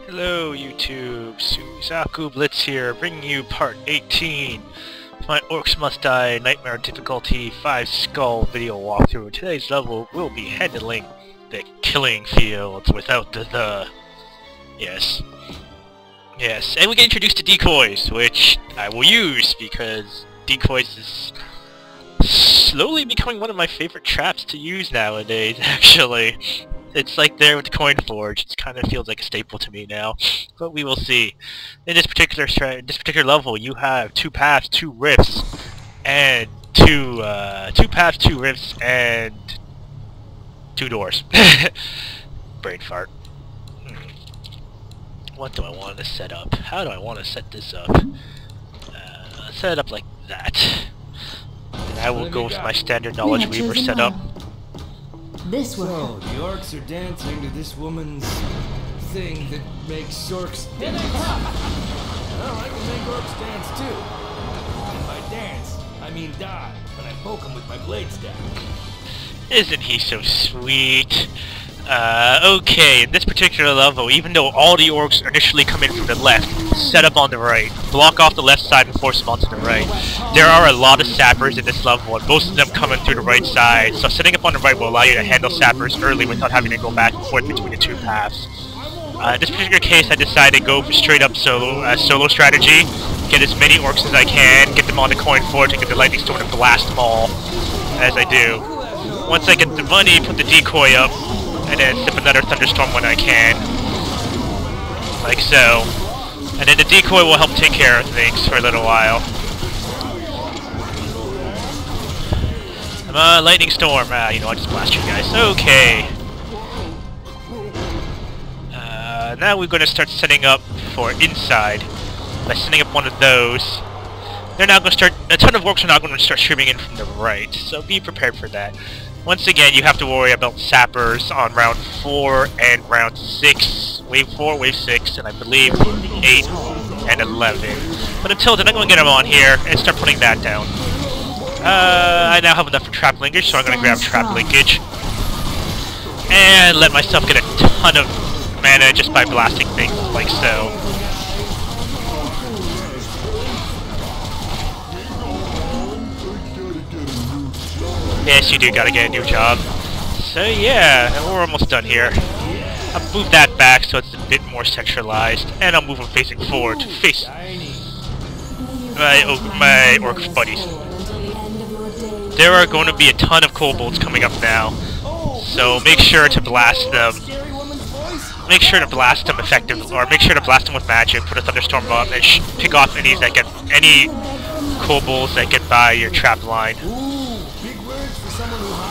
Hello YouTube, Suzaku Blitz here, bringing you part 18 of my Orcs Must Die Nightmare Difficulty 5 Skull video walkthrough. Today's level will be handling the killing fields without the. Yes, and we get introduced to decoys, which I will use because decoys is slowly becoming one of my favorite traps to use nowadays, actually. It's like there with the coin forge. It kind of feels like a staple to me now, but we will see. In this particular level, you have two paths, two rifts, and two paths, two rifts, and two doors. Brain fart. What do I want to set up? How do I want to set this up? Set it up like that. And I will go with my standard knowledge weaver setup. This way. So, the orcs are dancing to this woman's thing that makes orcs dance. Well, I can make orcs dance too. And by dance, I mean die, when I poke them with my blade staff. Isn't he so sweet? Okay, in this particular level, even though all the orcs initially come in from the left, set up on the right, block off the left side and force them onto the right, there are a lot of sappers in this level, and most of them coming through the right side, so setting up on the right will allow you to handle sappers early without having to go back and forth between the two paths. In this particular case, I decided to go for straight up solo strategy, get as many orcs as I can, get them on the coin forge, and get the lightning storm and blast them all, as I do. Once I get the money, put the decoy up, and then sip another thunderstorm when I can. Like so. And then the decoy will help take care of things for a little while. Come on, lightning storm. You know, I'll just blast you guys. Okay. Now we're going to start setting up for inside. By setting up one of those. They're now going to start... A ton of orcs are now going to start streaming in from the right. So be prepared for that. Once again, you have to worry about sappers on round 4 and round 6. Wave 4, wave 6, and I believe 8 and 11. But until then, I'm going to get them on here and start putting that down. I now have enough for trap linkage, so I'm going to grab trap linkage. And let myself get a ton of mana just by blasting things like so. Yes, you do gotta get a new job. So yeah, we're almost done here. I'll move that back so it's a bit more centralized, and I'll move them facing forward to face my orc buddies. There are going to be a ton of kobolds coming up now, so make sure to blast them. Make sure to blast them effectively, or make sure to blast them with magic. Put a thunderstorm up and pick off any kobolds that get by your trap line.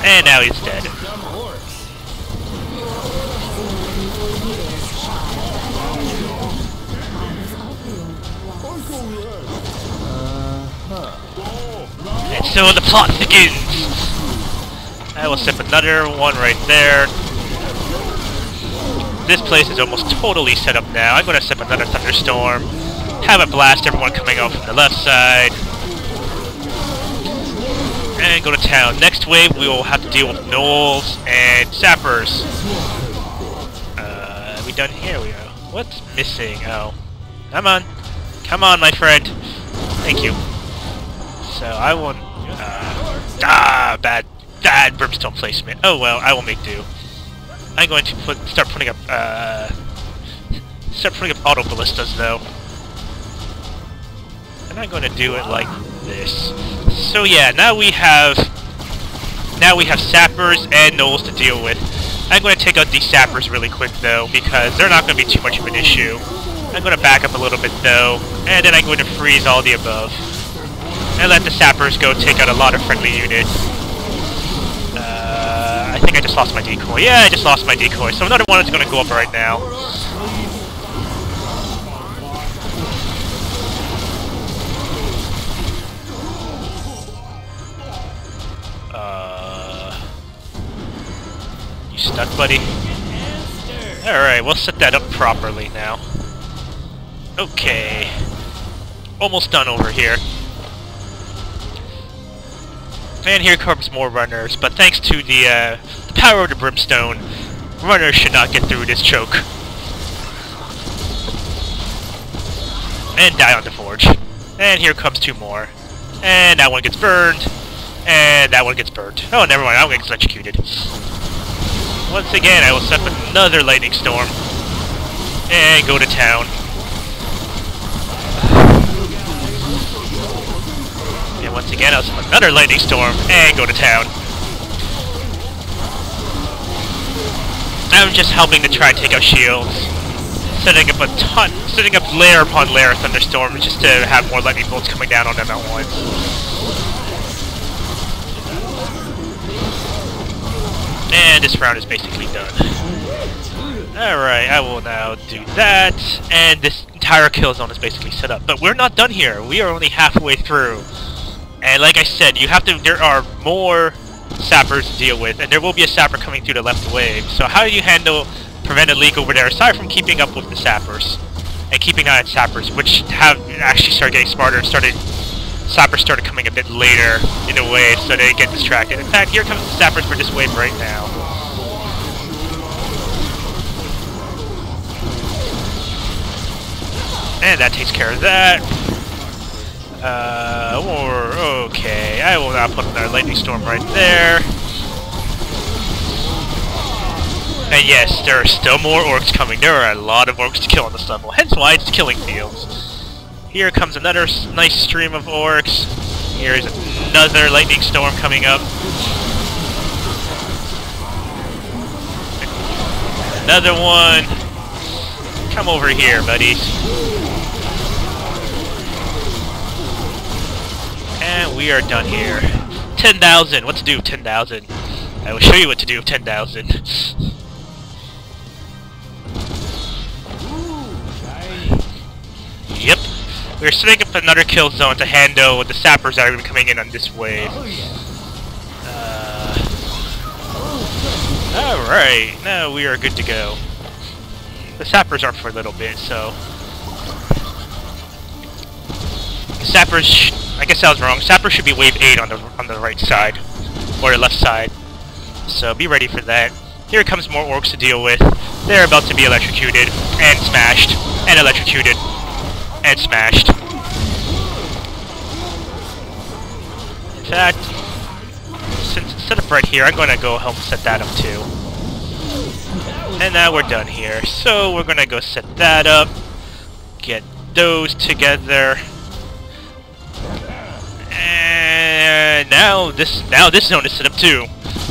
And now he's dead. And so the plot begins! I will sip another one right there. This place is almost totally set up now. I'm going to sip another thunderstorm. Have it blast everyone coming out from the left side. And go to town. Next wave, we will have to deal with gnolls and sappers. Are we done here? We are. What's missing? Oh. Come on. Come on, my friend. Thank you. So, I will... bad brimstone placement. Oh well, I will make do. I'm going to start putting up auto ballistas, though. And I'm going to do it like this. So yeah, now we have sappers and gnolls to deal with. I'm going to take out these sappers really quick though, because they're not going to be too much of an issue. I'm going to back up a little bit though, and then I'm going to freeze all the above. And let the sappers go take out a lot of friendly units. I think I just lost my decoy. Yeah, I just lost my decoy. So another one is going to go up right now. You stuck, buddy? Alright, we'll set that up properly now. Okay. Almost done over here. And here comes more runners, but thanks to the power of the brimstone, runners should not get through this choke. And die on the forge. And here comes 2 more. And that one gets burned. And that one gets burned. Oh, never mind, that one gets electrocuted. Once again, I will set up another lightning storm. And go to town. And once again, I'll set up another lightning storm. And go to town. I'm just helping to try and take out shields. Setting up layer upon layer of thunderstorms just to have more lightning bolts coming down on them at once. And this round is basically done. Alright, I will now do that, and this entire kill zone is basically set up. But we're not done here. We are only halfway through. And like I said, there are more sappers to deal with, and there will be a sapper coming through the left wave. So how do you prevent a leak over there, aside from keeping up with the sappers and keeping an eye on sappers, which have actually started getting smarter and sappers started coming a bit later in a wave, so they get distracted. In fact, here comes the sappers for this wave right now. And that takes care of that. Okay, I will now put another lightning storm right there. And yes, there are still more orcs coming. There are a lot of orcs to kill on this level, hence why it's killing fields. Here comes another nice stream of orcs. Here's another lightning storm coming up. Another one. Come over here, buddies. And we are done here. 10,000. What to do with 10,000? I will show you what to do with 10,000. Yep. We're setting up another kill zone to handle the sappers that are going to be coming in on this wave. Alright, now we are good to go. The sappers aren't for a little bit, so... Sappers... I guess I was wrong. Sappers should be wave 8 on the right side. Or the left side. So be ready for that. Here comes more orcs to deal with. They're about to be electrocuted. And smashed. And electrocuted. And smashed. In fact, since it's set up right here, I'm going to go help set that up too. And now we're done here. So we're going to go set that up. Get those together. And now this zone is set up too.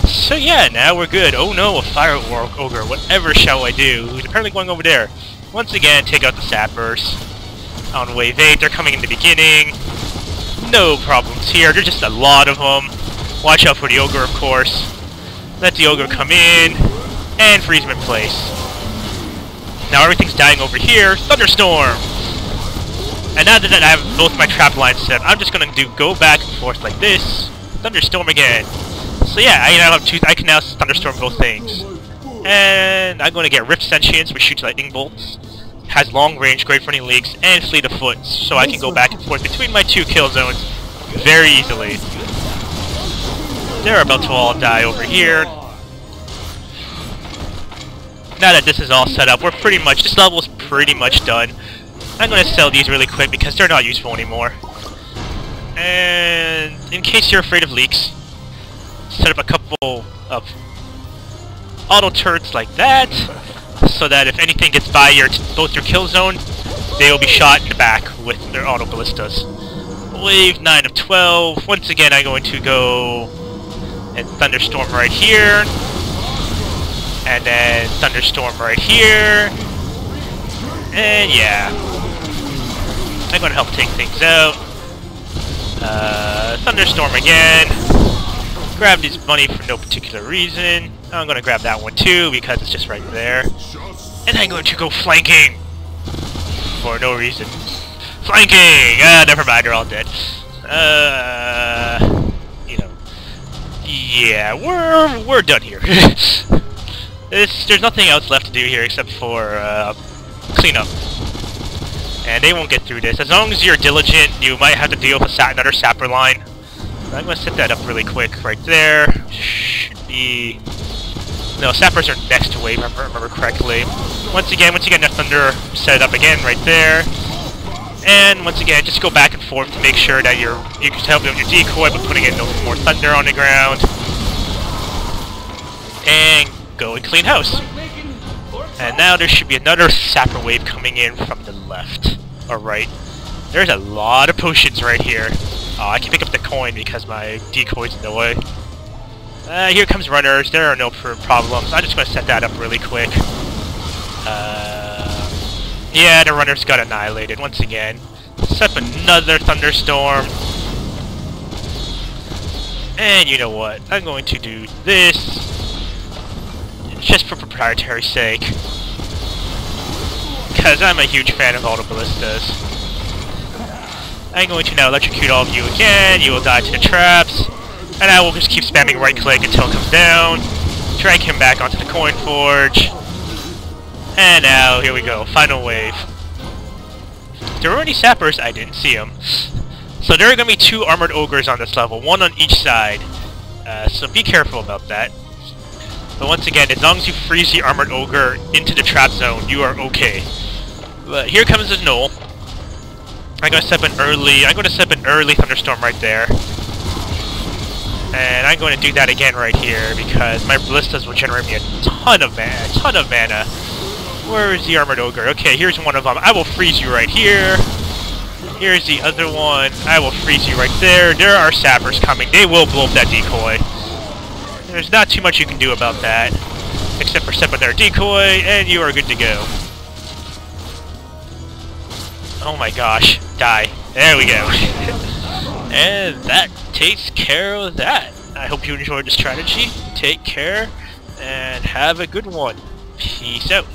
So yeah, now we're good. Oh no, a fire ogre. Whatever shall I do? Who's apparently going over there. Once again, take out the sappers. On wave 8, they're coming in the beginning. No problems here. There's just a lot of them. Watch out for the ogre, of course. Let the ogre come in and freeze him in place. Now everything's dying over here. Thunderstorm. And now that I have both my trap lines set, I'm just gonna go back and forth like this. Thunderstorm again. So yeah, I can now thunderstorm both things. And I'm gonna get Rift Sentience, which shoots lightning bolts. Has long range, great running leaks, and fleet of foot, so I can go back and forth between my 2 kill zones very easily. They're about to all die over here. Now that this is all set up, this level is pretty much done. I'm going to sell these really quick because they're not useful anymore. And in case you're afraid of leaks, set up a couple of auto turrets like that, so that if anything gets by both your kill zone, they will be shot in the back with their auto ballistas. Wave 9 of 12. Once again, I'm going to go and thunderstorm right here, and then thunderstorm right here, and yeah, I'm going to help take things out. Thunderstorm again. Grab this money for no particular reason. I'm going to grab that one too because it's just right there. And I'm going to go flanking for no reason. Flanking! Never mind, they're all dead. Yeah, we're done here. There's nothing else left to do here except for clean up. And they won't get through this. As long as you're diligent, you might have to deal with another sapper line. I'm gonna set that up really quick right there. Should be... No, sappers are next wave, if I remember correctly. Once you get enough thunder, set it up again right there. And once again, just go back and forth to make sure that you can help with your decoy by putting in no more thunder on the ground. And go and clean house. And now there should be another sapper wave coming in from the left. Or right. There's a lot of potions right here. Oh, I can pick up the coin because my decoy's in the way. Here comes runners. There are no problems. I'm just going to set that up really quick. Yeah, the runners got annihilated once again. Set up another thunderstorm. And you know what? I'm going to do this just for proprietary sake. Because I'm a huge fan of all the ballistas. I'm going to now electrocute all of you again. You will die to the traps. And I will just keep spamming right click until it comes down. Drag him back onto the coin forge. And now, here we go. Final wave. There were any sappers? I didn't see them. So there are going to be 2 armored ogres on this level. 1 on each side. So be careful about that. But once again, as long as you freeze the armored ogre into the trap zone, you are okay. But here comes the gnoll. I'm going to set up an early thunderstorm right there. And I'm going to do that again right here because my ballistas will generate me a ton of mana. Where is the armored ogre? Okay, here's one of them. I will freeze you right here. Here's the other one. I will freeze you right there. There are sappers coming. They will blow up that decoy. There's not too much you can do about that, except for step on their decoy, and you are good to go. Oh my gosh. Die. There we go. And that takes care of that. I hope you enjoyed the strategy. Take care, and have a good one. Peace out.